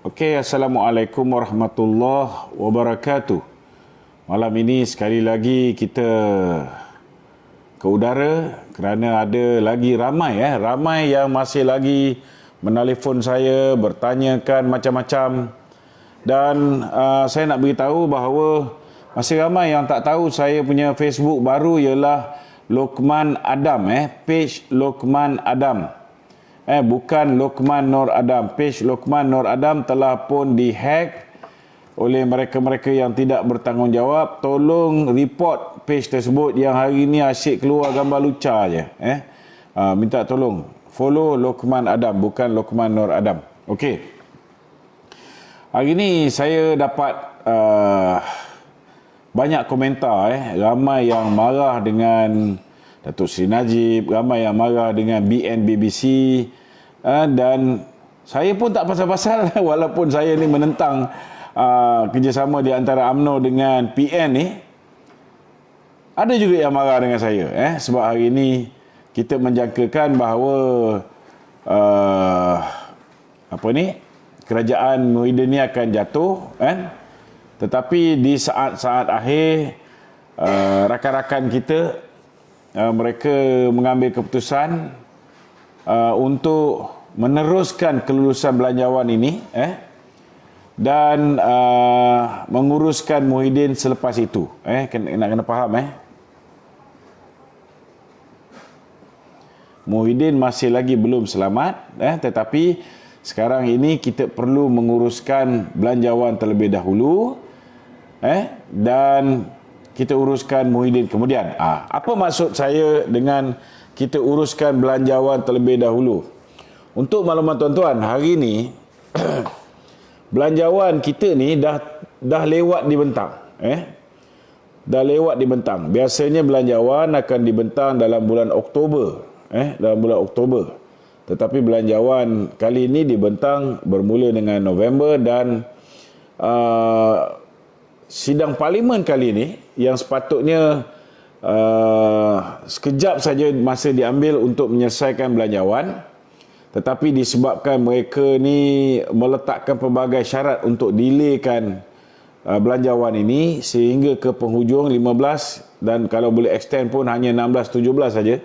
Okey, Assalamualaikum warahmatullahi wabarakatuh. Malam ini sekali lagi kita ke udara kerana ada lagi ramai yang masih lagi menelefon saya, bertanyakan macam-macam. Dan saya nak beritahu bahawa masih ramai yang tak tahu saya punya Facebook baru ialah Lokman Adam, page Lokman Adam. Bukan Lokman Nur Adam. Page Lokman Nur Adam telah pun dihack oleh mereka-mereka yang tidak bertanggungjawab. Tolong report page tersebut yang hari ini asyik keluar gambar lucah je. Minta tolong follow Lokman Adam, bukan Lokman Nur Adam. Okey. Hari ini saya dapat banyak komentar. Ramai yang marah dengan Datuk Seri Najib, ramai yang marah dengan BNBBC, dan saya pun tak pasal-pasal walaupun saya ni menentang kerjasama di antara UMNO dengan PN ni. Ada juga yang marah dengan saya, sebab hari ini kita menjangkakan bahawa kerajaan Muhyiddin ni akan jatuh, tetapi di saat-saat akhir rakan-rakan kita mereka mengambil keputusan untuk meneruskan kelulusan belanjawan ini dan menguruskan Muhyiddin selepas itu. Kena faham. Muhyiddin masih lagi belum selamat, tetapi sekarang ini kita perlu menguruskan belanjawan terlebih dahulu, dan kita uruskan Muhyiddin kemudian. Apa maksud saya dengan kita uruskan belanjawan terlebih dahulu? Untuk makluman tuan-tuan, hari ini belanjawan kita ni dah lewat dibentang. Dah lewat dibentang. Biasanya belanjawan akan dibentang dalam bulan Oktober. Dalam bulan Oktober. Tetapi belanjawan kali ini dibentang bermula dengan November, dan sidang parlimen kali ini yang sepatutnya sekejap saja masa diambil untuk menyelesaikan belanjawan, tetapi disebabkan mereka ni meletakkan pelbagai syarat untuk delaykan belanjawan ini sehingga ke penghujung 15, dan kalau boleh extend pun hanya 16-17 saja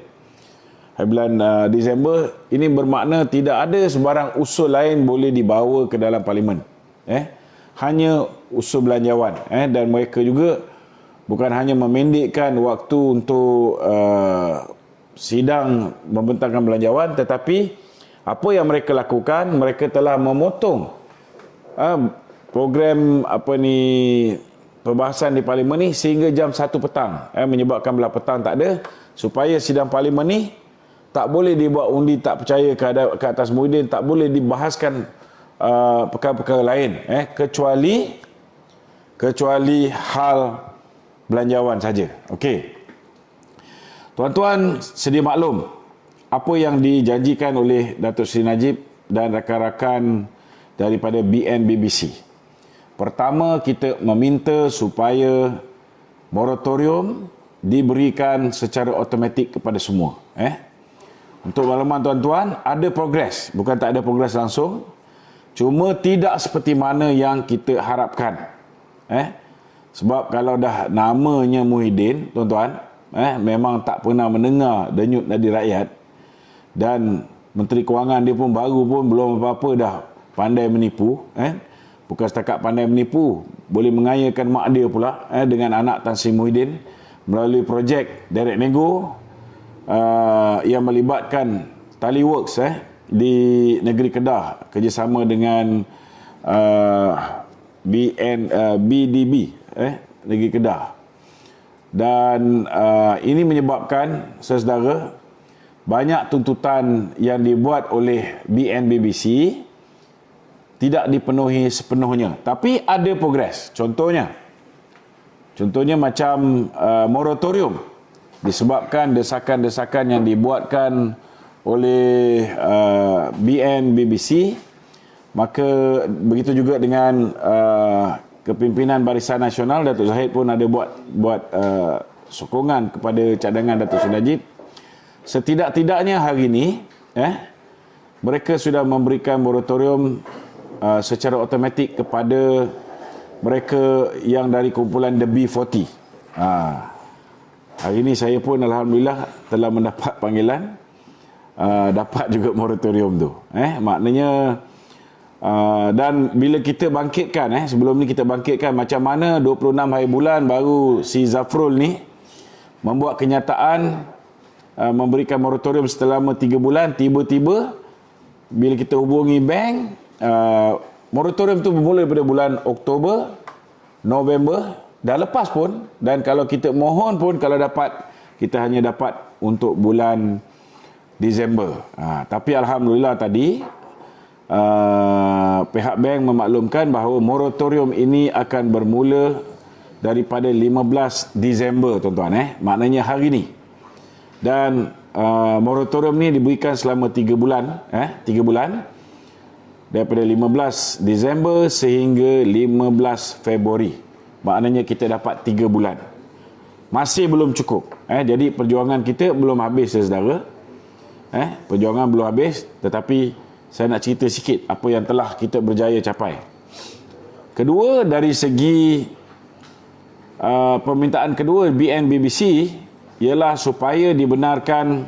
bulan Disember. Ini bermakna tidak ada sebarang usul lain boleh dibawa ke dalam parlimen, hanya usul belanjawan, dan mereka juga bukan hanya memendekkan waktu untuk sidang membentangkan belanjawan, tetapi apa yang mereka lakukan, mereka telah memotong program perbahasan di parlimen ni sehingga jam 1 petang, menyebabkan belah petang tak ada, supaya sidang parlimen ni tak boleh dibuat undi tak percaya ke atas Muhyiddin, tak boleh dibahaskan perkara-perkara lain, kecuali hal belanjawan saja. Okey. Tuan-tuan sedia maklum apa yang dijanjikan oleh Datuk Seri Najib dan rakan-rakan daripada BNBBC. Pertama, kita meminta supaya moratorium diberikan secara automatik kepada semua. Untuk makluman tuan-tuan, ada progres, bukan tak ada progres langsung. Cuma tidak seperti mana yang kita harapkan. Sebab kalau dah namanya Muhyiddin, tuan-tuan, memang tak pernah mendengar denyut nadi rakyat. Dan Menteri Kewangan dia pun baru pun belum apa-apa dah pandai menipu. Bukan setakat pandai menipu, boleh mengayakan mak dia pula dengan anak Tan Sri Muhyiddin melalui projek direct nego yang melibatkan Tali Works di negeri Kedah kerjasama dengan BDB negeri Kedah. Dan ini menyebabkan, saudara, banyak tuntutan yang dibuat oleh BNBBC tidak dipenuhi sepenuhnya. Tapi ada progres. Contohnya macam moratorium, disebabkan desakan-desakan yang dibuatkan oleh BNBBC, maka begitu juga dengan kepimpinan Barisan Nasional, Datuk Zahid pun ada buat sokongan kepada cadangan Datuk Seri Najib. Setidak-tidaknya hari ini mereka sudah memberikan moratorium secara automatik kepada mereka yang dari kumpulan The B40. Hari ini saya pun alhamdulillah telah mendapat panggilan, dapat juga moratorium tu. Maknanya dan bila kita bangkitkan, sebelum ni kita bangkitkan macam mana 26 hari bulan baru si Zafrul ni membuat kenyataan memberikan moratorium selama 3 bulan, tiba-tiba bila kita hubungi bank, moratorium tu bermula daripada bulan Oktober, November, dah lepas pun, dan kalau kita mohon pun kalau dapat, kita hanya dapat untuk bulan Disember. Tapi alhamdulillah tadi pihak bank memaklumkan bahawa moratorium ini akan bermula daripada 15 Disember tuan-tuan, maknanya hari ini. Dan moratorium ni diberikan selama 3 bulan, 3 bulan daripada 15 Disember sehingga 15 Februari. Maknanya kita dapat 3 bulan. Masih belum cukup. Jadi perjuangan kita belum habis, saudara. Perjuangan belum habis, tetapi saya nak cerita sikit apa yang telah kita berjaya capai. Kedua, dari segi permintaan kedua BNBBC ialah supaya dibenarkan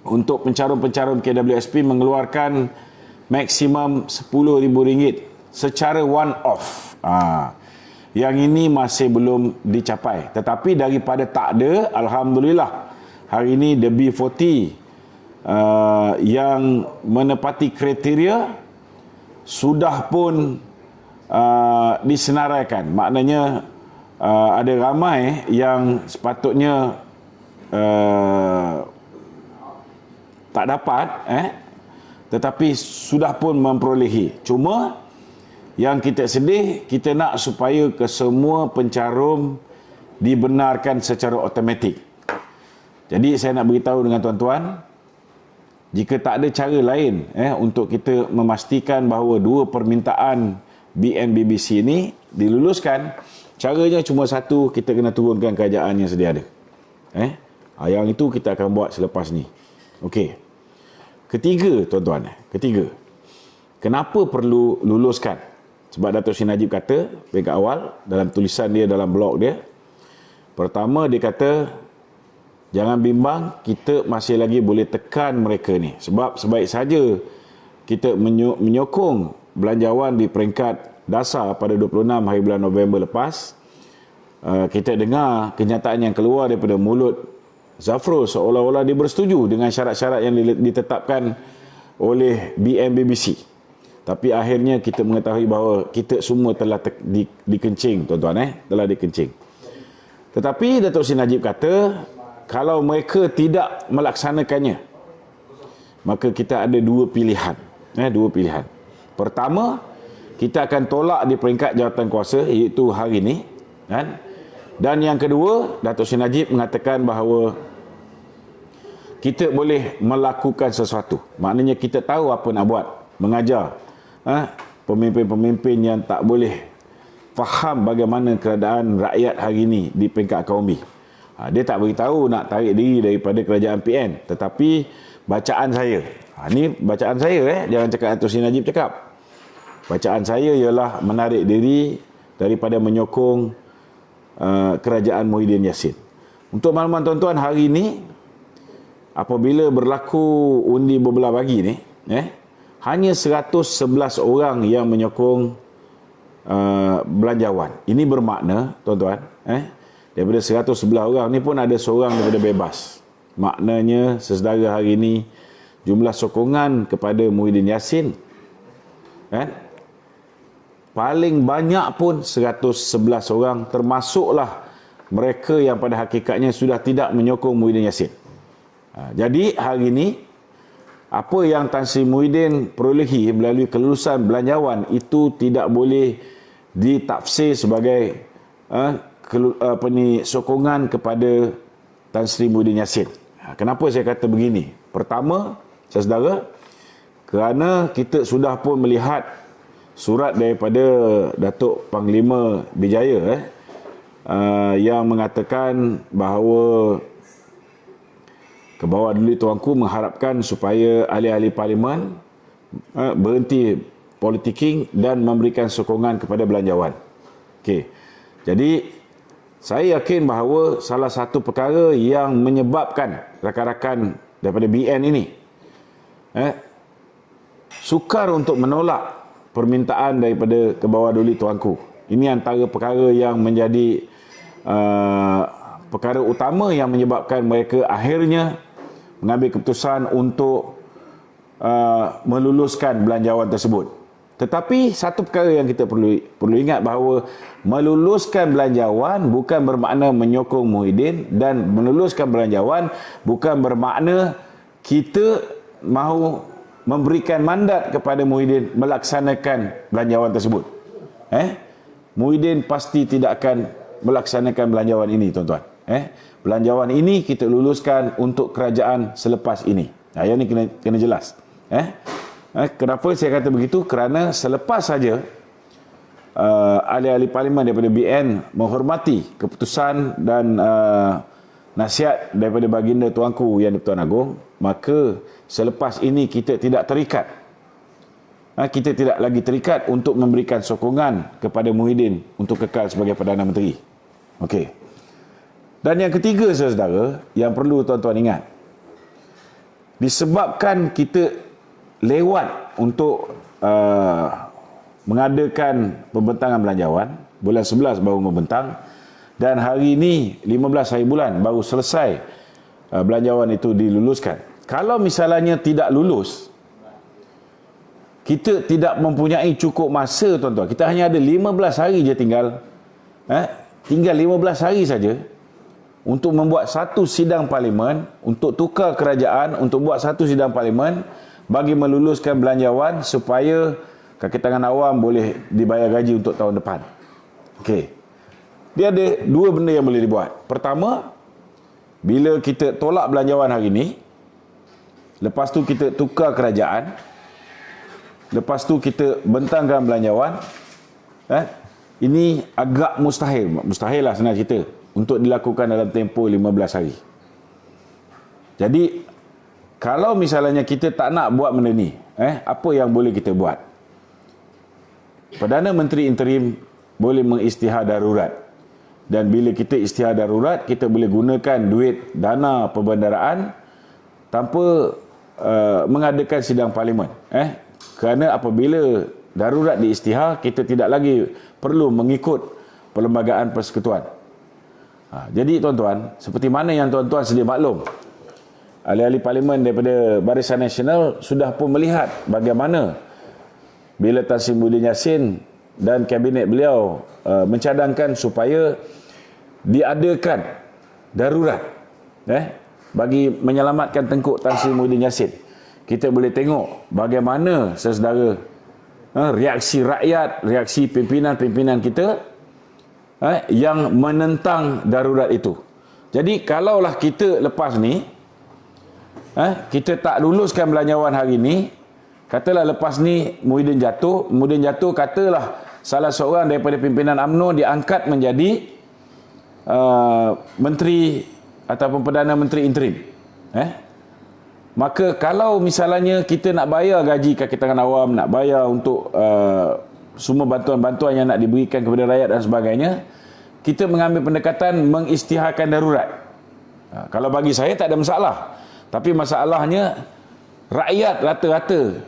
untuk pencarum-pencarum KWSP mengeluarkan maksimum RM10,000 secara one off. Yang ini masih belum dicapai. Tetapi daripada tak ada, alhamdulillah hari ini The B40 yang menepati kriteria sudah pun disenaraikan. Maknanya ada ramai yang sepatutnya tak dapat, tetapi sudah pun memperolehi. Cuma yang kita sedih, kita nak supaya kesemua pencarum dibenarkan secara automatik. Jadi saya nak beritahu dengan tuan-tuan, jika tak ada cara lain untuk kita memastikan bahawa dua permintaan BNBBC ini diluluskan, caranya cuma satu, kita kena turunkan kerajaan yang sedia ada. Yang itu kita akan buat selepas ni. Okey. Ketiga, tuan-tuan, kenapa perlu luluskan? Sebab Dato' Sri Najib kata peringkat awal dalam tulisan dia dalam blog dia, pertama dia kata jangan bimbang, kita masih lagi boleh tekan mereka ni. Sebab sebaik saja kita menyokong belanjawan di peringkat dasar pada 26 hari bulan November lepas, kita dengar kenyataan yang keluar daripada mulut Zafrul seolah-olah dia bersetuju dengan syarat-syarat yang ditetapkan oleh BNBBC. Tapi akhirnya kita mengetahui bahawa kita semua telah dikencing, tuan-tuan, telah dikencing. Tetapi Dato' Sri Najib kata, kalau mereka tidak melaksanakannya, maka kita ada dua pilihan. Pertama, kita akan tolak di peringkat jawatankuasa, iaitu hari ini. Dan yang kedua, Dato' Sri Najib mengatakan bahawa kita boleh melakukan sesuatu. Maknanya kita tahu apa nak buat, mengajar pemimpin-pemimpin yang tak boleh faham bagaimana keadaan rakyat hari ini di peringkat akaumi. Dia tak beritahu nak tarik diri daripada kerajaan PN, tetapi bacaan saya, ini bacaan saya, jangan cakap Dato' Sri Najib cakap. Bacaan saya ialah menarik diri daripada menyokong kerajaan Muhyiddin Yassin. Untuk makluman tuan-tuan, hari ini apabila berlaku undi berbelah bagi ni, hanya 111 orang yang menyokong belanjawan. Ini bermakna, tuan-tuan, daripada 111 orang ni pun ada seorang daripada bebas. Maknanya sesedara hari ini jumlah sokongan kepada Muhyiddin Yassin paling banyak pun 111 orang, termasuklah mereka yang pada hakikatnya sudah tidak menyokong Muhyiddin Yassin. Jadi hari ini apa yang Tan Sri Muhyiddin perolehi melalui kelulusan belanjawan itu tidak boleh ditafsir sebagai sokongan kepada Tan Sri Muhyiddin Yassin. Kenapa saya kata begini? Pertama, saudara, kerana kita sudah pun melihat surat daripada Datuk Panglima Bijaya yang mengatakan bahawa ke bawah dulu tuanku mengharapkan supaya ahli-ahli parlimen berhenti politicking dan memberikan sokongan kepada belanjawan. Okey. Jadi saya yakin bahawa salah satu perkara yang menyebabkan rakan-rakan daripada BN ini sukar untuk menolak permintaan daripada Kebawah Duli Tuanku. Ini antara perkara yang menjadi perkara utama yang menyebabkan mereka akhirnya mengambil keputusan untuk meluluskan belanjawan tersebut. Tetapi satu perkara yang kita perlu ingat bahawa meluluskan belanjawan bukan bermakna menyokong Muhyiddin, dan meluluskan belanjawan bukan bermakna kita mahu memberikan mandat kepada Muhyiddin melaksanakan belanjawan tersebut. Muhyiddin pasti tidak akan melaksanakan belanjawan ini, tuan-tuan. Belanjawan ini kita luluskan untuk kerajaan selepas ini. Yang ini kena jelas. Kenapa saya kata begitu? Kerana selepas saja ahli-ahli parlimen daripada BN menghormati keputusan dan nasihat daripada baginda Tuanku Yang di-Pertuan Agong, maka selepas ini kita tidak terikat. Kita tidak lagi terikat untuk memberikan sokongan kepada Muhyiddin untuk kekal sebagai Perdana Menteri. Okey. Dan yang ketiga, saudara, yang perlu tuan-tuan ingat, disebabkan kita lewat untuk mengadakan pembentangan belanjawan, bulan 11 baru membentang, dan hari ini 15 hari bulan baru selesai belanjawan itu diluluskan. Kalau misalnya tidak lulus, kita tidak mempunyai cukup masa, tuan-tuan. Kita hanya ada 15 hari je tinggal. Tinggal 15 hari saja untuk membuat satu sidang parlimen, untuk tukar kerajaan, untuk buat satu sidang parlimen bagi meluluskan belanjawan supaya kaki tangan awam boleh dibayar gaji untuk tahun depan. Okey. Dia ada dua benda yang boleh dibuat. Pertama, bila kita tolak belanjawan hari ini, lepas tu kita tukar kerajaan, lepas tu kita bentangkan belanjawan, ini agak mustahil lah senang cerita, untuk dilakukan dalam tempoh 15 hari. Jadi kalau misalnya kita tak nak buat benda ni, apa yang boleh kita buat? Perdana Menteri Interim boleh mengisytihar darurat. Dan bila kita isytihar darurat, kita boleh gunakan duit dana perbendaraan tanpa mengadakan sidang parlimen. Kerana apabila darurat diisytihar, kita tidak lagi perlu mengikut Perlembagaan Persekutuan. Jadi tuan-tuan, seperti mana yang tuan-tuan sedia maklum, ahli-ahli parlimen daripada Barisan Nasional sudah pun melihat bagaimana bila Tan Sri Muhyiddin Yassin dan kabinet beliau mencadangkan supaya diadakan darurat bagi menyelamatkan tengkuk Tan Sri Muhyiddin Yassin. Kita boleh tengok bagaimana, saudara, reaksi rakyat, reaksi pimpinan-pimpinan kita yang menentang darurat itu. Jadi kalaulah kita lepas ni kita tak luluskan belanjawan hari ni, katalah lepas ni Muhyiddin jatuh, katalah salah seorang daripada pimpinan UMNO diangkat menjadi menteri ataupun Perdana Menteri Interim, maka kalau misalnya kita nak bayar gaji kaki tangan awam, nak bayar untuk semua bantuan-bantuan yang nak diberikan kepada rakyat dan sebagainya, kita mengambil pendekatan mengisytiharkan darurat. Kalau bagi saya tak ada masalah. Tapi masalahnya rakyat rata-rata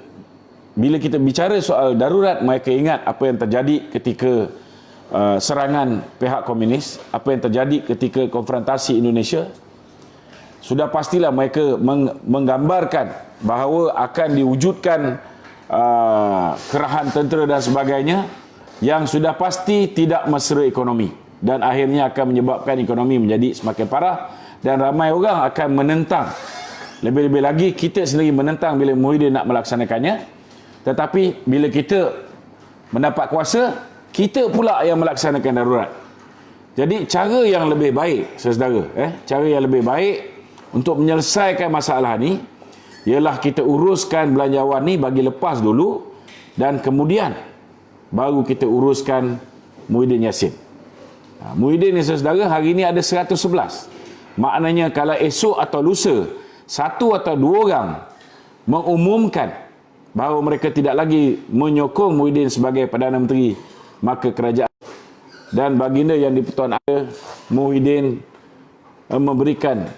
bila kita bicara soal darurat, mereka ingat apa yang terjadi ketika serangan pihak komunis, apa yang terjadi ketika konfrontasi Indonesia. Sudah pastilah mereka menggambarkan bahawa akan diwujudkan kerahan tentera dan sebagainya yang sudah pasti tidak mesra ekonomi, dan akhirnya akan menyebabkan ekonomi menjadi semakin parah, dan ramai orang akan menentang. Lebih-lebih lagi kita sendiri menentang bila Muhyiddin nak melaksanakannya, tetapi bila kita mendapat kuasa, kita pula yang melaksanakan darurat. Jadi cara yang lebih baik, saudara, cara yang lebih baik untuk menyelesaikan masalah ni ialah kita uruskan belanjawan ni bagi lepas dulu, dan kemudian baru kita uruskan Muhyiddin Yassin. Muhyiddin ni, saudara, hari ni ada 111. Maknanya kalau esok atau lusa satu atau dua orang mengumumkan bahawa mereka tidak lagi menyokong Muhyiddin sebagai Perdana Menteri, maka kerajaan dan baginda Yang di-Pertuan Agong Muhyiddin memberikan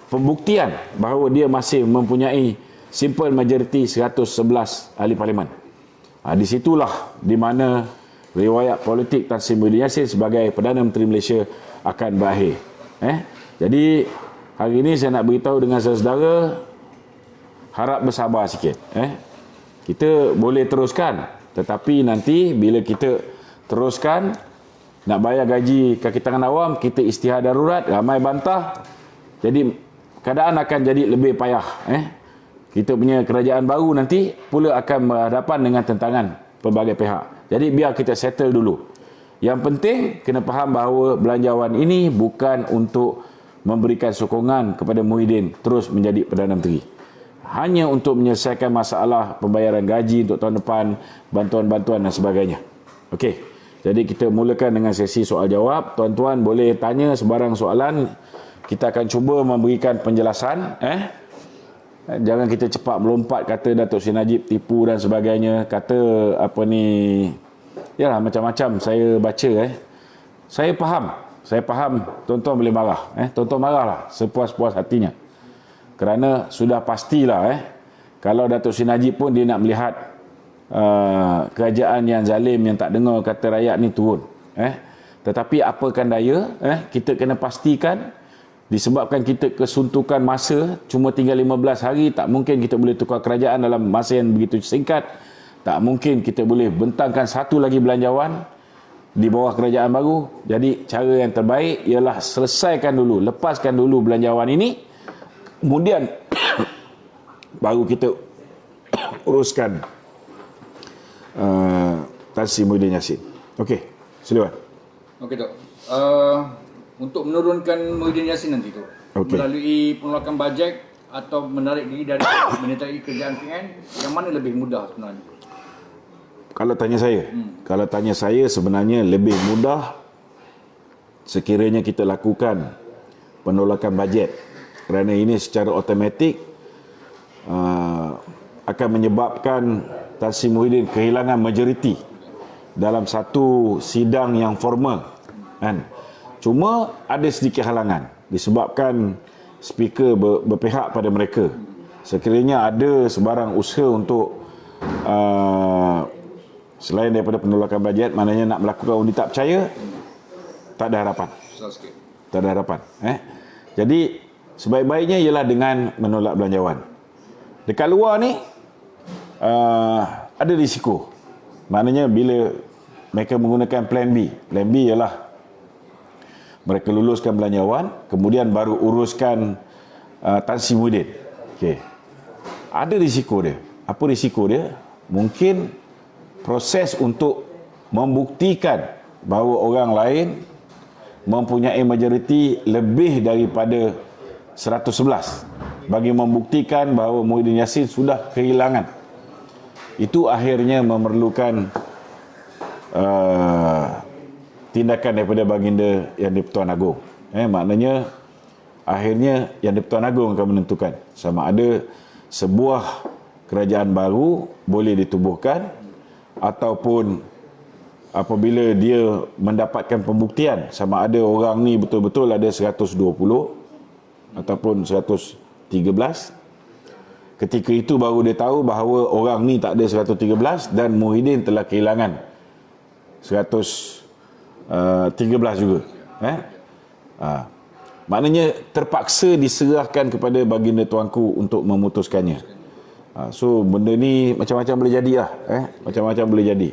pembuktian bahawa dia masih mempunyai simple majoriti 111 ahli parlimen. Di situlah di mana riwayat politik Tan Sri Muhyiddin Yassin sebagai Perdana Menteri Malaysia akan berakhir. Jadi hari ini saya nak beritahu dengan saudara, harap bersabar sikit. Kita boleh teruskan, tetapi nanti bila kita teruskan nak bayar gaji kaki tangan awam, kita istihad darurat, ramai bantah, jadi keadaan akan jadi lebih payah. Kita punya kerajaan baru nanti pula akan berhadapan dengan tentangan pelbagai pihak. Jadi biar kita settle dulu. Yang penting kena faham bahawa belanjawan ini bukan untuk memberikan sokongan kepada Muhyiddin terus menjadi Perdana Menteri. Hanya untuk menyelesaikan masalah pembayaran gaji untuk tahun depan, bantuan-bantuan dan sebagainya. Okey. Jadi kita mulakan dengan sesi soal jawab. Tuan-tuan boleh tanya sebarang soalan. Kita akan cuba memberikan penjelasan. Jangan kita cepat melompat kata Datuk Seri Najib tipu dan sebagainya. Kata apa ni, yalah macam-macam saya baca. Saya faham tuan-tuan boleh marah. Tuan-tuan marahlah sepuas-puas hatinya. Kerana sudah pastilah kalau Datuk Seri Najib pun dia nak melihat kerajaan yang zalim, yang tak dengar kata rakyat ni turun. Tetapi apakan daya, kita kena pastikan disebabkan kita kesuntukan masa, cuma tinggal 15 hari, tak mungkin kita boleh tukar kerajaan dalam masa yang begitu singkat. Tak mungkin kita boleh bentangkan satu lagi belanjawan di bawah kerajaan baru. Jadi cara yang terbaik ialah selesaikan dulu, lepaskan dulu belanjawan ini, kemudian baru kita uruskan Tan Sri Muhyiddin Yassin. Okey, silakan. Okey, Tok. Untuk menurunkan Muhyiddin Yassin nanti tu, melalui penolakan bajet atau menarik diri dari menyertai kerajaan PN, yang mana lebih mudah sebenarnya? Kalau tanya saya sebenarnya lebih mudah sekiranya kita lakukan penolakan bajet, kerana ini secara automatik akan menyebabkan Tan Sri Muhyiddin kehilangan majoriti dalam satu sidang yang formal, kan? Cuma ada sedikit halangan disebabkan speaker berpihak pada mereka. Sekiranya ada sebarang usaha untuk selain daripada penolakan bajet, maknanya nak melakukan undi tak percaya, tak ada harapan. Tak ada harapan. Jadi sebaik-baiknya ialah dengan menolak belanjawan. Dekat luar ni ada risiko. Maknanya bila mereka menggunakan plan B. Plan B ialah mereka luluskan belanjawan, kemudian baru uruskan Tan Sri Muhyiddin. Okey. Ada risiko dia. Apa risiko dia? Mungkin proses untuk membuktikan bahawa orang lain mempunyai majoriti lebih daripada 111 bagi membuktikan bahawa Muhyiddin Yassin sudah kehilangan. Itu akhirnya memerlukan tindakan daripada baginda Yang di-Pertuan Agong. Maknanya akhirnya Yang di-Pertuan Agong akan menentukan sama ada sebuah kerajaan baru boleh ditubuhkan ataupun apabila dia mendapatkan pembuktian sama ada orang ni betul-betul ada 120 ataupun 113, ketika itu baru dia tahu bahawa orang ni tak ada 113 dan Muhyiddin telah kehilangan 113 juga. Maknanya terpaksa diserahkan kepada baginda tuanku untuk memutuskannya. So benda ni macam-macam boleh jadi lah. Macam-macam boleh jadi.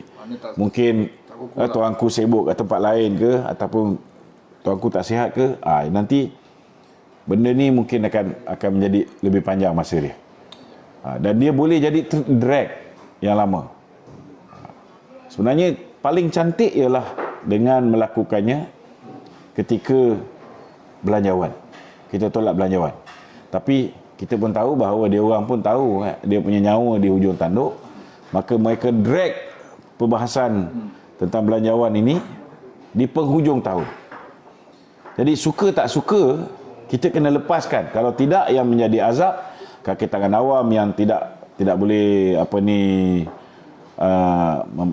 Mungkin tuanku sibuk kat tempat lain ke, ataupun tuanku tak sihat ke, nanti benda ni mungkin akan menjadi lebih panjang masa dia. Dan dia boleh jadi drag yang lama. Sebenarnya paling cantik ialah dengan melakukannya ketika belanjawan. Kita tolak belanjawan. Tapi kita pun tahu bahawa dia orang pun tahu dia punya nyawa di hujung tanduk. Maka mereka drag perbahasan tentang belanjawan ini di penghujung tahun. Jadi suka tak suka kita kena lepaskan. Kalau tidak, yang menjadi azab kaki tangan awam yang tidak tidak boleh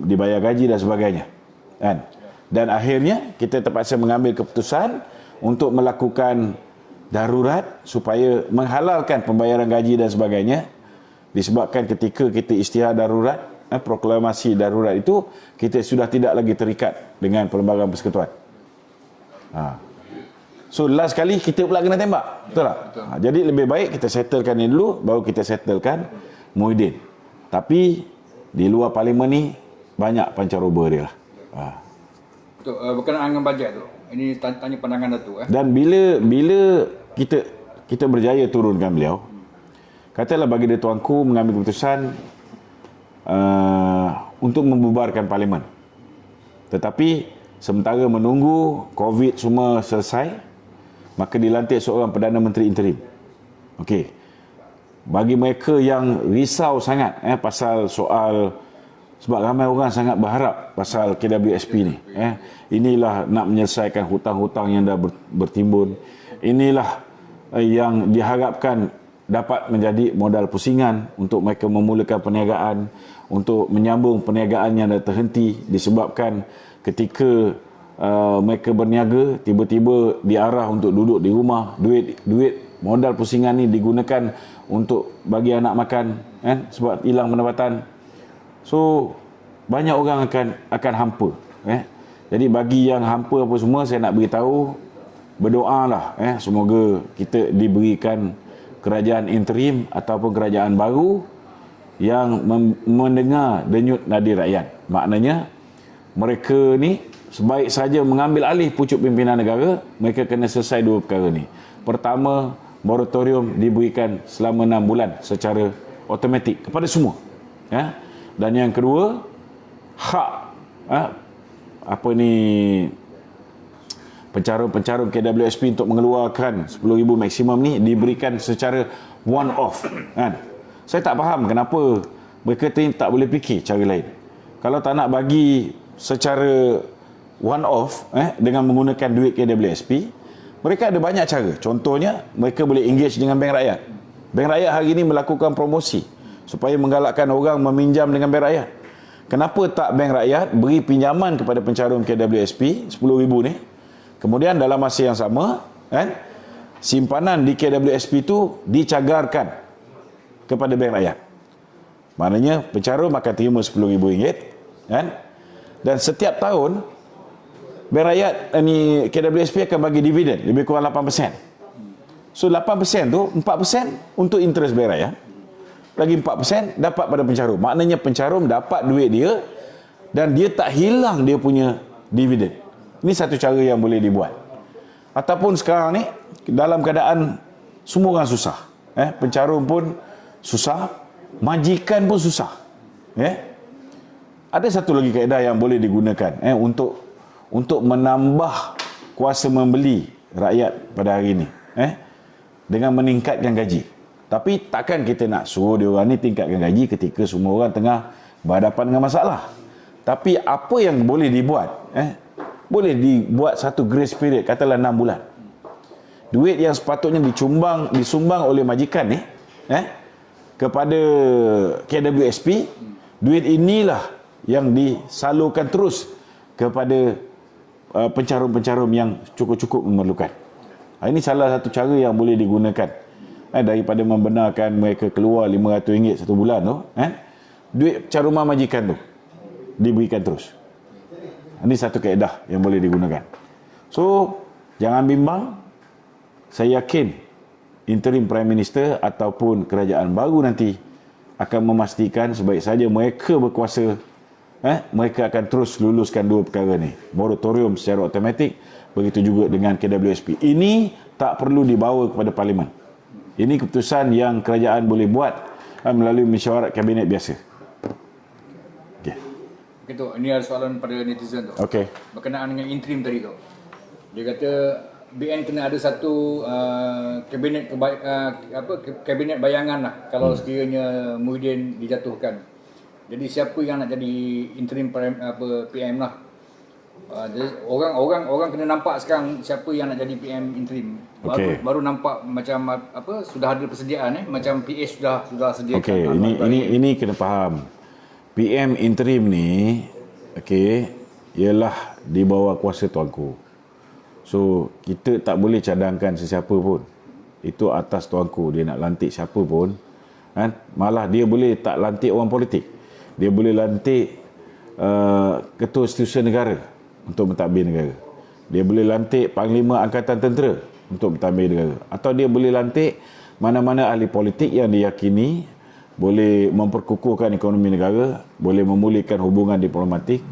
dibayar gaji dan sebagainya, kan? Dan akhirnya kita terpaksa mengambil keputusan untuk melakukan darurat supaya menghalalkan pembayaran gaji dan sebagainya, disebabkan ketika kita isytihar darurat, proklamasi darurat itu, kita sudah tidak lagi terikat dengan Perlembagaan Persekutuan. So last kali kita pula kena tembak, betul tak? Jadi lebih baik kita settlekan ini dulu, baru kita settlekan Muhyiddin. Tapi di luar parlimen ni banyak pancaroba dia lah. Betul, berkenaan dengan bajet tu, ini tanya pandangan Datuk. Dan bila kita berjaya turunkan beliau, katalah bagi dia tuanku mengambil keputusan untuk membubarkan parlimen. Tetapi sementara menunggu COVID semua selesai, maka dilantik seorang Perdana Menteri interim. Okey. Bagi mereka yang risau sangat pasal soal, sebab ramai orang sangat berharap pasal KWSP ni, inilah nak menyelesaikan hutang-hutang yang dah bertimbun. Inilah yang diharapkan dapat menjadi modal pusingan untuk mereka memulakan perniagaan, untuk menyambung perniagaan yang dah terhenti disebabkan ketika mereka berniaga tiba-tiba diarah untuk duduk di rumah, duit modal pusingan ni digunakan untuk bagi anak makan, sebab hilang pendapatan. So banyak orang akan hampa. Jadi bagi yang hampa apa semua, saya nak beritahu, berdoalah semoga kita diberikan kerajaan interim ataupun kerajaan baru yang mendengar denyut nadi rakyat. Maknanya mereka ni sebaik saja mengambil alih pucuk pimpinan negara, mereka kena selesai dua perkara ni. Pertama, moratorium diberikan selama 6 bulan secara automatik kepada semua. Dan yang kedua, hak pencarum KWSP untuk mengeluarkan 10,000 maksimum ni diberikan secara one off, kan? Saya tak faham kenapa mereka tak boleh fikir cara lain. Kalau tak nak bagi secara one off dengan menggunakan duit KWSP, mereka ada banyak cara. Contohnya, mereka boleh engage dengan Bank Rakyat. Bank Rakyat hari ini melakukan promosi supaya menggalakkan orang meminjam dengan Bank Rakyat. Kenapa tak Bank Rakyat beri pinjaman kepada pencarum KWSP 10,000 ni, kemudian dalam masa yang sama, simpanan di KWSP itu dicagarkan kepada Bank Rakyat. Maknanya pencarum akan terima RM10,000, dan setiap tahun Bank Rakyat KWSP akan bagi dividen lebih kurang 8%. So 8% tu 4% untuk interest Bank Rakyat, lagi 4% dapat pada pencarum. Maknanya pencarum dapat duit dia dan dia tak hilang dia punya dividen. Ini satu cara yang boleh dibuat. Ataupun sekarang ni dalam keadaan semua orang susah, pencarum pun susah, majikan pun susah, ada satu lagi kaedah yang boleh digunakan untuk menambah kuasa membeli rakyat pada hari ini, dengan meningkatkan gaji. Tapi takkan kita nak suruh dia orang ni tingkatkan gaji ketika semua orang tengah berhadapan dengan masalah. Tapi apa yang boleh dibuat, boleh dibuat satu grace period, katalah 6 bulan. Duit yang sepatutnya disumbang oleh majikan ni kepada KWSP, duit inilah yang disalurkan terus kepada pencarum-pencarum yang cukup-cukup memerlukan. Ini salah satu cara yang boleh digunakan, daripada membenarkan mereka keluar RM500 satu bulan tu, duit caruman majikan tu diberikan terus. Ini satu kaedah yang boleh digunakan. So jangan bimbang, saya yakin interim Prime Minister ataupun kerajaan baru nanti akan memastikan sebaik saja mereka berkuasa, mereka akan terus luluskan dua perkara ni, moratorium secara automatik, begitu juga dengan KWSP. Ini tak perlu dibawa kepada parlimen. Ini keputusan yang kerajaan boleh buat melalui mesyuarat kabinet biasa. Okey. Begitu, ini ada soalan pada netizen tu. Okey. Berkenaan dengan interim tadi tu. Dia kata BN kena ada satu kabinet bayangan lah kalau sekiranya Muhyiddin dijatuhkan. Jadi siapa yang nak jadi interim PM lah. Jadi orang kena nampak sekarang siapa yang nak jadi PM interim. Baru nampak macam apa, sudah ada persediaan macam PA sudah sediakan. Okey, ini kena faham. PM interim ni ialah di bawah kuasa tuanku. So kita tak boleh cadangkan sesiapa pun. Itu atas tuanku, dia nak lantik siapa pun kan. Malah dia boleh tak lantik orang politik. Dia boleh lantik ketua setiausaha negara untuk mentadbir negara. Dia boleh lantik Panglima Angkatan Tentera untuk mentadbir negara. Atau dia boleh lantik mana-mana ahli politik yang diyakini boleh memperkukuhkan ekonomi negara, boleh memulihkan hubungan diplomatik,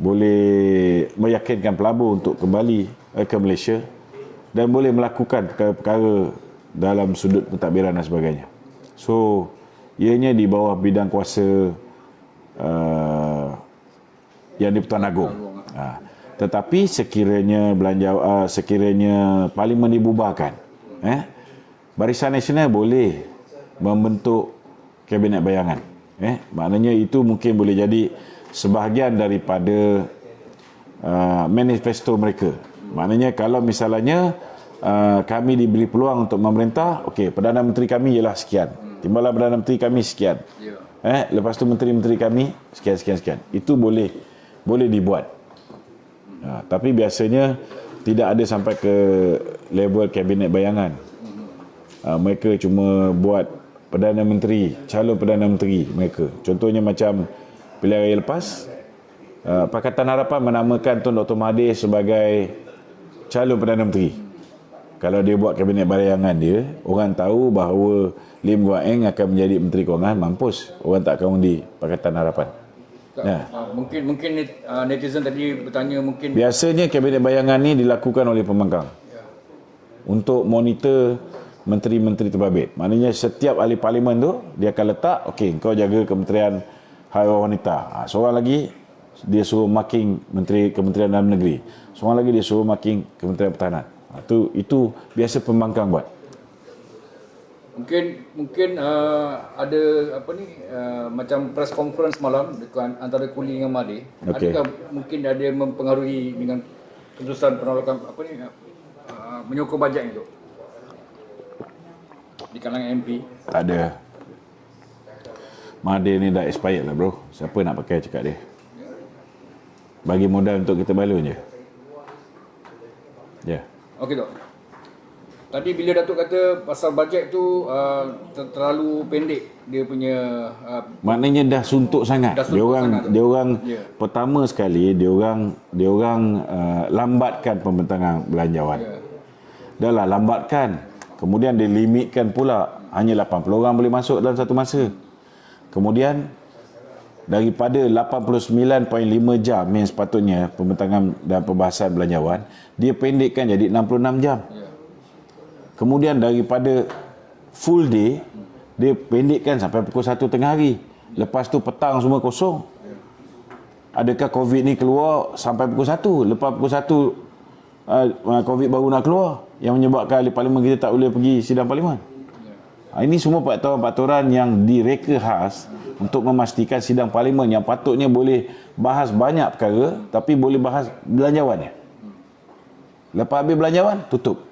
boleh meyakinkan pelabur untuk kembali ke Malaysia dan boleh melakukan perkara-perkara dalam sudut pentadbiran dan sebagainya. So, ianya di bawah bidang kuasa yang di Pertuan Agong. Tetapi sekiranya sekiranya parlimen dibubarkan, Barisan Nasional boleh membentuk kabinet bayangan. Maknanya itu mungkin boleh jadi sebahagian daripada manifesto mereka. Maknanya kalau misalnya kami diberi peluang untuk memerintah, okey, Perdana Menteri kami ialah sekian, timbalan Perdana Menteri kami sekian, lepas tu menteri-menteri kami sekian. Itu boleh dibuat. Tapi biasanya tidak ada sampai ke level kabinet bayangan. Mereka cuma buat Perdana Menteri, calon Perdana Menteri mereka. Contohnya macam pilihan raya lepas, Pakatan Harapan menamakan Tun Dr. Mahathir sebagai calon Perdana Menteri. Kalau dia buat kabinet bayangan dia, orang tahu bahawa Lim Guan Eng akan menjadi Menteri Kewangan, mampus. Orang tak akan undi Pakatan Harapan. Mungkin netizen tadi bertanya mungkin biasanya kabinet bayangan ni dilakukan oleh pembangkang untuk monitor menteri-menteri terbabit. Maknanya setiap ahli parlimen tu dia akan letak, okey, kau jaga Kementerian Haiwan Wanita. Seorang lagi dia suruh marking Menteri Kementerian Dalam Negeri. Seorang lagi dia suruh marking Kementerian Pertahanan. Itu biasa pembangkang buat. Mungkin ada macam press conference malam antara Kuli dengan Mahathir. Adakah mungkin ada mempengaruhi dengan keputusan penolakan menyokong bajet itu di kalangan MP? Tak ada. Mahathir ni dah expired lah bro. Siapa nak pakai cakap dia? Bagi modal untuk kita balun je. Ya. Okey Dok. Tadi bila Datuk kata pasal bajet tu terlalu pendek dia punya maknanya dah suntuk sangat. Dia orang pertama sekali dia orang lambatkan pembentangan belanjawan. Dah lah lambatkan. Kemudian dia limitkan pula hanya 80 orang boleh masuk dalam satu masa. Kemudian daripada 89.5 jam yang sepatutnya pembentangan dan pembahasan belanjawan, dia pendekkan jadi 66 jam. Kemudian daripada full day, dia pendekkan sampai pukul 1 tengah hari. Lepas tu petang semua kosong. Adakah COVID ni keluar sampai pukul 1? Lepas pukul 1, COVID baru nak keluar, yang menyebabkan ahli parlimen kita tak boleh pergi sidang parlimen. Ini semua peraturan yang direka khas untuk memastikan sidang parlimen yang patutnya boleh bahas banyak perkara, tapi boleh bahas belanjawannya. Lepas habis belanjawan, tutup.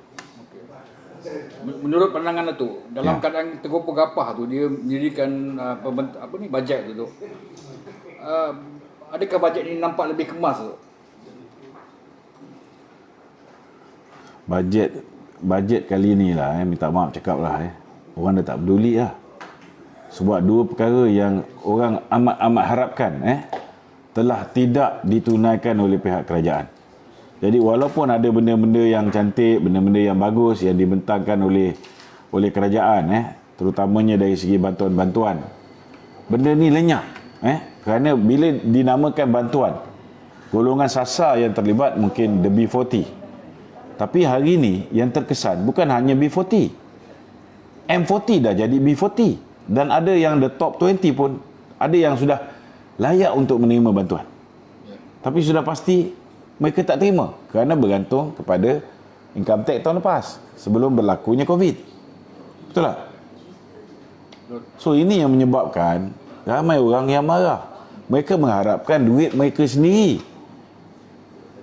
Menurut pandangan tu, dalam keadaan tergopoh gapah tu, dia mendirikan bajet tu. Adakah bajet ni nampak lebih kemas tu? Bajet kali ni lah, minta maaf cakap lah, orang dah tak peduli lah. Sebab dua perkara yang orang amat harapkan telah tidak ditunaikan oleh pihak kerajaan. Jadi walaupun ada benda-benda yang cantik, benda-benda yang bagus yang dibentangkan oleh kerajaan, terutamanya dari segi bantuan-bantuan, benda ni lenyap, kerana bila dinamakan bantuan, golongan sasar yang terlibat mungkin the B40. Tapi hari ni yang terkesan bukan hanya B40, M40 dah jadi B40, dan ada yang the top 20 pun ada yang sudah layak untuk menerima bantuan. Tapi sudah pasti mereka tak terima kerana bergantung kepada income tax tahun lepas sebelum berlakunya COVID. Betul tak? So ini yang menyebabkan ramai orang yang marah. Mereka mengharapkan duit mereka sendiri.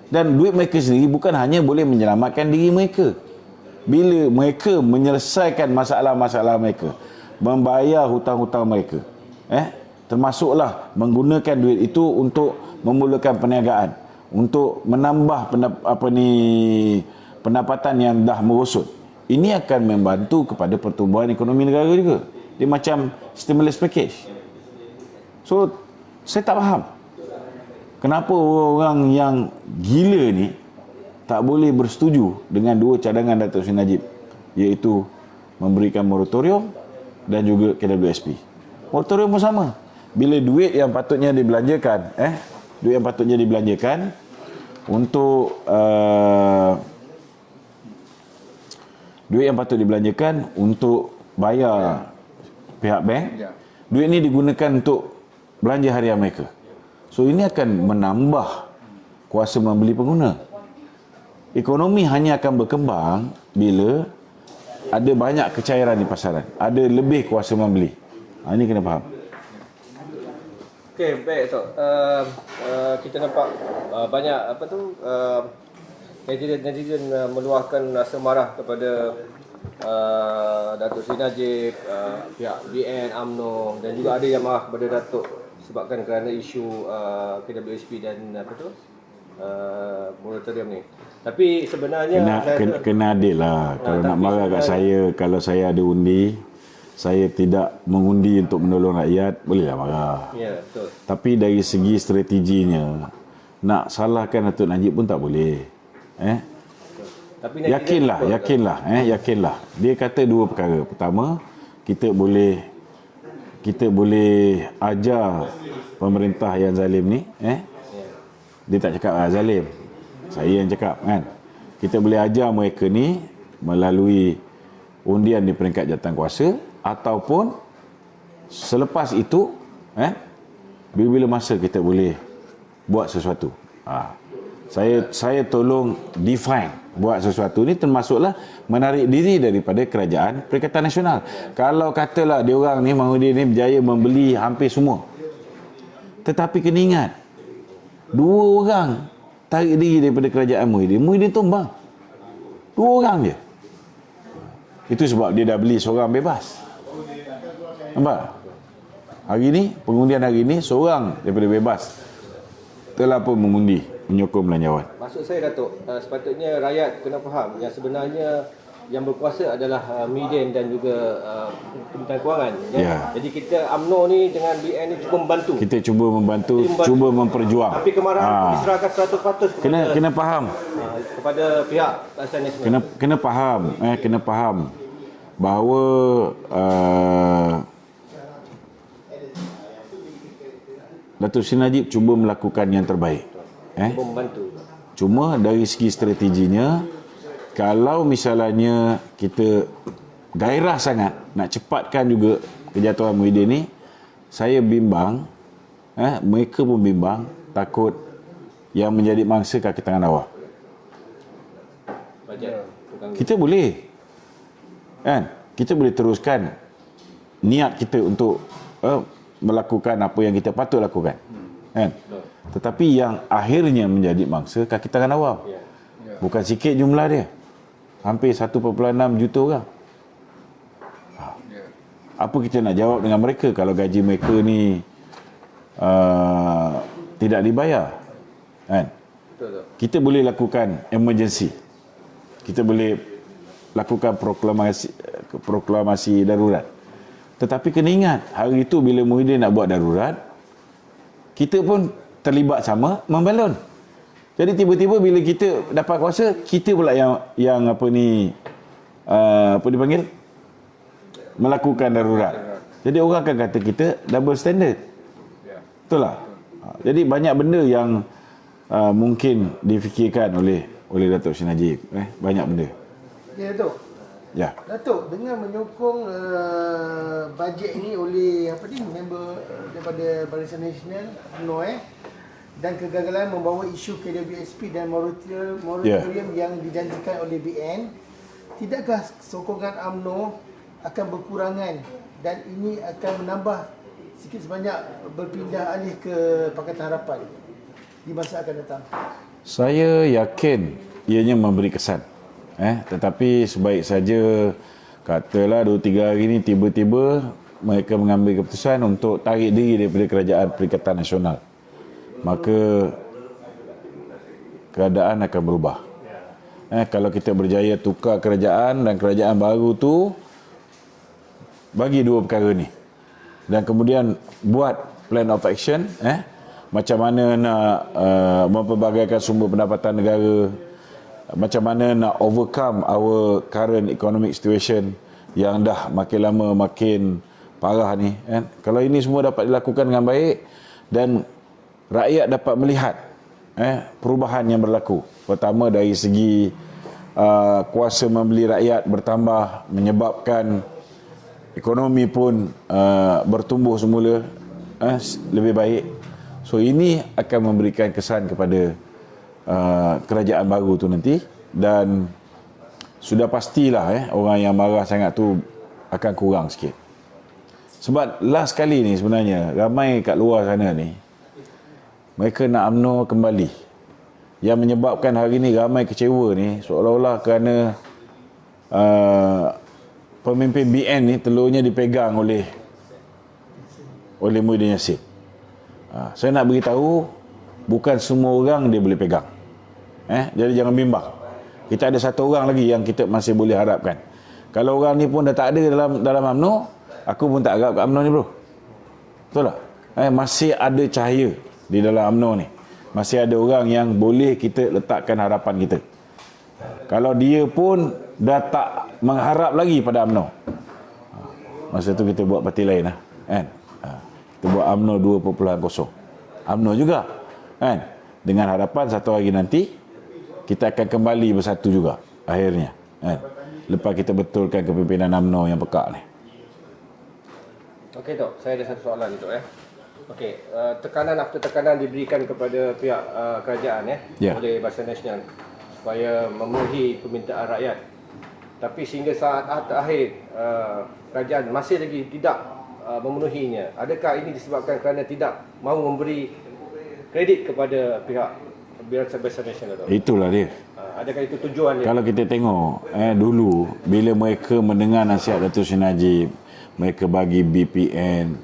Dan duit mereka sendiri bukan hanya boleh menyelamatkan diri mereka. Bila mereka menyelesaikan masalah-masalah mereka, membayar hutang-hutang mereka, termasuklah menggunakan duit itu untuk memulakan perniagaan, untuk menambah pendapatan yang dah merosot. Ini akan membantu kepada pertumbuhan ekonomi negara juga. Dia macam stimulus package. So, saya tak faham kenapa orang yang gila ni tak boleh bersetuju dengan dua cadangan Datuk Seri Najib, iaitu memberikan moratorium dan juga KWSP. Moratorium pun sama. Bila duit yang patutnya dibelanjakan, untuk duit yang patut dibelanjakan untuk bayar pihak bank, duit ni digunakan untuk belanja harian mereka. So ini akan menambah kuasa membeli pengguna. Ekonomi hanya akan berkembang bila ada banyak kecairan di pasaran, ada lebih kuasa membeli. Ini kena faham. Okey, baik Tok. Kita nampak banyak netizen meluahkan rasa marah kepada Datuk Seri Najib, pihak BN, UMNO, dan juga ada yang marah kepada Datuk sebabkan kerana isu KWSP dan moratorium ni. Tapi sebenarnya kena adil lah. Kalau nak marah kat saya, kalau saya ada undi, saya tidak mengundi untuk menolong rakyat, bolehlah marah. Ya, betul. Tapi dari segi strateginya, nak salahkan Datuk Najib pun tak boleh. Tapi yakinlah. Dia kata dua perkara. Pertama, kita boleh ajar pemerintah yang zalim ni, dia tak cakap zalim. Saya yang cakap kan. Kita boleh ajar mereka ni melalui undian di peringkat jawatankuasa, ataupun selepas itu bila-bila masa kita boleh buat sesuatu. Saya tolong define buat sesuatu ni, termasuklah menarik diri daripada kerajaan Perikatan Nasional. Kalau katalah diorang ni, Mahmudin ni berjaya membeli hampir semua, tetapi kena ingat, 2 orang tarik diri daripada kerajaan Muhyiddin tumbang. 2 orang je. Itu sebab dia dah beli seorang bebas. Nampak? Hari ni, pengundian hari ni, seorang daripada bebas telah pun mengundi menyokong belanjawan. Maksud saya Datuk, sepatutnya rakyat kena faham yang sebenarnya yang berkuasa adalah Muhyiddin dan juga Kementerian Kewangan. Jadi kita UMNO ni dengan BN ni cuba membantu. Kita cuba membantu, cuba memperjuang. Tapi kemarahan diserahkan 100% kena faham. Kepada pihak Pakatan Nasional. Kena faham bahawa Datuk Seri Najib cuba melakukan yang terbaik. Cuba membantu. Cuma dari segi strateginya, kalau misalnya kita gairah sangat nak cepatkan juga kejatuhan Muhyiddin ni, saya bimbang, mereka pun bimbang, takut yang menjadi mangsa kaki tangan awak. Kita boleh kita boleh teruskan niat kita untuk melakukan apa yang kita patut lakukan, tetapi yang akhirnya menjadi mangsa kaki tangan awam. Bukan sikit jumlah dia, hampir 1.6 juta orang. Apa kita nak jawab dengan mereka kalau gaji mereka ni tidak dibayar, Kita boleh lakukan emergency, kita boleh lakukan proklamasi darurat, tetapi kena ingat, hari itu bila Muhyiddin nak buat darurat, kita pun terlibat sama membalon. Jadi tiba-tiba bila kita dapat kuasa, kita pula yang dipanggil melakukan darurat. Jadi orang akan kata kita double standard. Betul tak? Jadi banyak benda yang mungkin difikirkan oleh Datuk Seri Najib. Banyak benda. Ya, Datuk. Ya. Datuk, dengan menyokong bajet ini oleh member daripada Barisan Nasional UMNO dan kegagalan membawa isu KWSP dan moratorium yang dijanjikan oleh BN, tidakkah sokongan UMNO akan berkurangan dan ini akan menambah sikit sebanyak berpindah alih ke Pakatan Harapan di masa akan datang? Saya yakin ianya memberi kesan. Tetapi sebaik saja katalah 2-3 hari ini tiba-tiba mereka mengambil keputusan untuk tarik diri daripada Kerajaan Perikatan Nasional. Maka keadaan akan berubah. Kalau kita berjaya tukar kerajaan dan kerajaan baru tu bagi dua perkara ni. Dan kemudian buat plan of action, macam mana nak mempelbagaikan sumber pendapatan negara, macam mana nak overcome our current economic situation yang dah makin lama makin parah ni, kan? Kalau ini semua dapat dilakukan dengan baik dan rakyat dapat melihat perubahan yang berlaku. Pertama dari segi kuasa membeli rakyat bertambah, menyebabkan ekonomi pun bertumbuh semula lebih baik. So ini akan memberikan kesan kepada kerajaan baru tu nanti, dan sudah pastilah orang yang marah sangat tu akan kurang sikit. Sebab last kali ni sebenarnya ramai kat luar sana ni mereka nak UMNO kembali. Yang menyebabkan hari ni ramai kecewa ni seolah-olah kerana pemimpin BN ni telurnya dipegang oleh Muhyiddin Yassin. Saya nak beritahu, bukan semua orang dia boleh pegang. Jadi jangan bimbang. Kita ada satu orang lagi yang kita masih boleh harapkan. Kalau orang ni pun dah tak ada dalam UMNO, aku pun tak harap kat UMNO ni, bro. Betul tak? Masih ada cahaya di dalam UMNO ni. Masih ada orang yang boleh kita letakkan harapan kita. Kalau dia pun dah tak mengharap lagi pada UMNO, masa tu kita buat parti lain lah, kan? Kita buat UMNO 2.0. UMNO juga, kan? Dengan harapan satu hari nanti kita akan kembali bersatu juga akhirnya, kan? Lepas kita betulkan kepimpinan UMNO yang pekak ni. Okey Tok, saya ada satu soalan Tok Okey, tekanan after tekanan diberikan kepada pihak kerajaan oleh Barisan Nasional supaya memenuhi permintaan rakyat. Tapi sehingga saat akhir kerajaan masih lagi tidak memenuhinya. Adakah ini disebabkan kerana tidak mahu memberi kredit kepada pihak Barisan Nasional? Itulah dia. Adakah itu tujuan dia? Kalau kita tengok dulu bila mereka mendengar nasihat Datuk Seri Najib, mereka bagi BPN,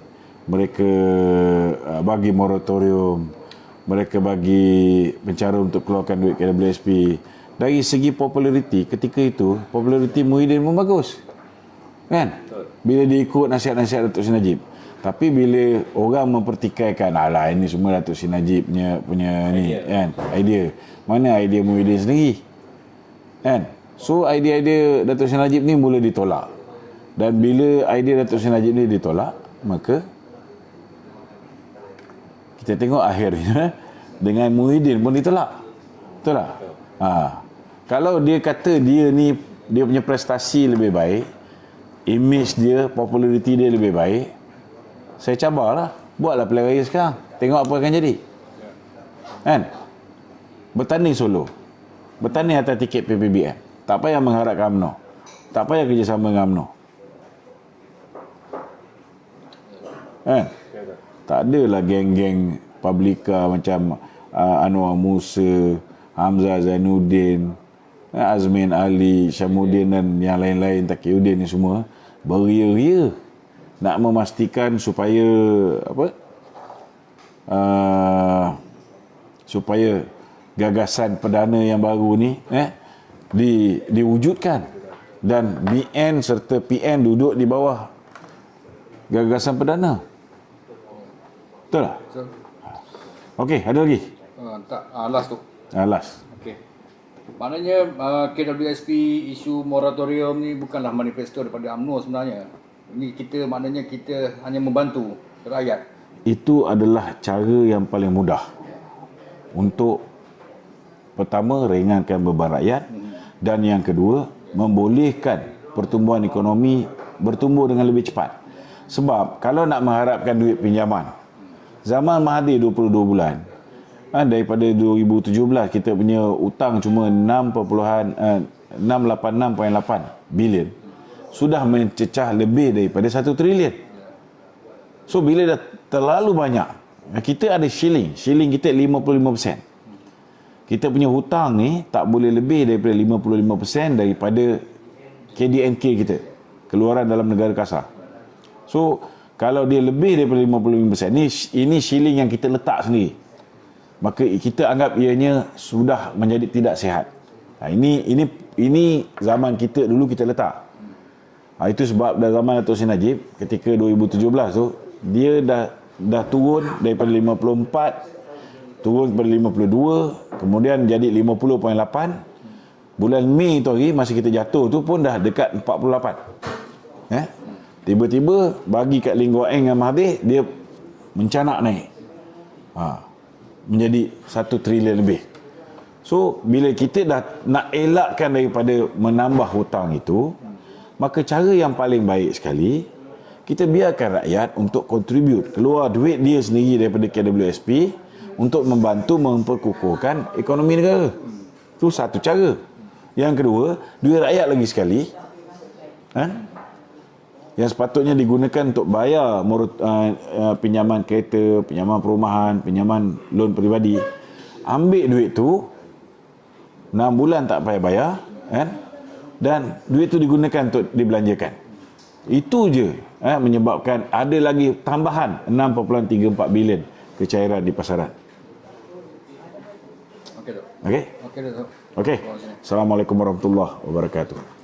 mereka bagi moratorium, mereka bagi pencara untuk keluarkan duit KWSP. Dari segi populariti ketika itu, populariti Muhyiddin pun bagus, kan? Bila dia ikut nasihat-nasihat Datuk Seri Najib. Tapi bila orang mempertikaikan, alah ini semua Datuk Seri Najib punya ni, kan, idea. Mana idea Muhyiddin sendiri, kan? So idea-idea Datuk Seri Najib ni mula ditolak. Dan bila idea Datuk Seri Najib ni ditolak, maka kita tengok akhirnya dengan Muhyiddin pun ditolak. Betul tak? Kalau dia kata dia ni dia punya prestasi lebih baik, image dia, populariti dia lebih baik, saya cabarlah, buatlah pilihan raya sekarang. Tengok apa akan jadi. Kan? Bertanding solo. Bertanding atas tiket PPBM. Tak payah mengharapkan UMNO. Tak payah kerjasama dengan UMNO. Kan? Tak adalah geng-geng Publika macam Anwar Musa, Hamzah Zainuddin, Azmin Ali, Syamuddin dan yang lain-lain, Taqiyuddin ni semua beria-ria nak memastikan supaya supaya gagasan perdana yang baru ni diwujudkan, dan BN serta PN duduk di bawah gagasan perdana. Betul tak? Betul. Okey, ada lagi? Last tu. Last. Okey. Maknanya KWSP isu moratorium ni bukanlah manifesto daripada UMNO sebenarnya. Ini maknanya kita hanya membantu rakyat. Itu adalah cara yang paling mudah untuk pertama ringankan beban rakyat, dan yang kedua membolehkan pertumbuhan ekonomi bertumbuh dengan lebih cepat. Sebab kalau nak mengharapkan duit pinjaman zaman Mahathir 22 bulan, daripada 2017 kita punya hutang cuma 686.8 bilion, sudah mencecah lebih daripada 1 trilion. So bila dah terlalu banyak, kita ada shilling kita 55%. kita punya hutang ni tak boleh lebih daripada 55% daripada KDNK kita, keluaran dalam negara kasar. So kalau dia lebih daripada 55%, ini shilling yang kita letak sendiri, maka kita anggap ianya sudah menjadi tidak sihat. Ini zaman kita dulu kita letak. Itu sebab dah zaman Datuk Seri Najib ketika 2017 tu, dia dah turun daripada 54 turun kepada 52, kemudian jadi 50.8. Bulan Mei tu hari masa kita jatuh tu pun dah dekat 48. Tiba-tiba bagi kat Lim Guo Eng dengan Mahathir, dia mencanak naik. Menjadi 1 trilion lebih. So bila kita dah nak elakkan daripada menambah hutang itu, maka cara yang paling baik sekali, kita biarkan rakyat untuk contribute, keluar duit dia sendiri daripada KWSP untuk membantu memperkukuhkan ekonomi negara. Itu satu cara. Yang kedua, duit rakyat lagi sekali yang sepatutnya digunakan untuk bayar pinjaman kereta, pinjaman perumahan, pinjaman loan peribadi. Ambil duit tu 6 bulan tak payah bayar, dan duit tu digunakan untuk dibelanjakan. Itu je menyebabkan ada lagi tambahan 6.34 bilion kecairan di pasaran. Okey, Dok. Okey? Okey, Dok. Okey. Assalamualaikum warahmatullahi wabarakatuh.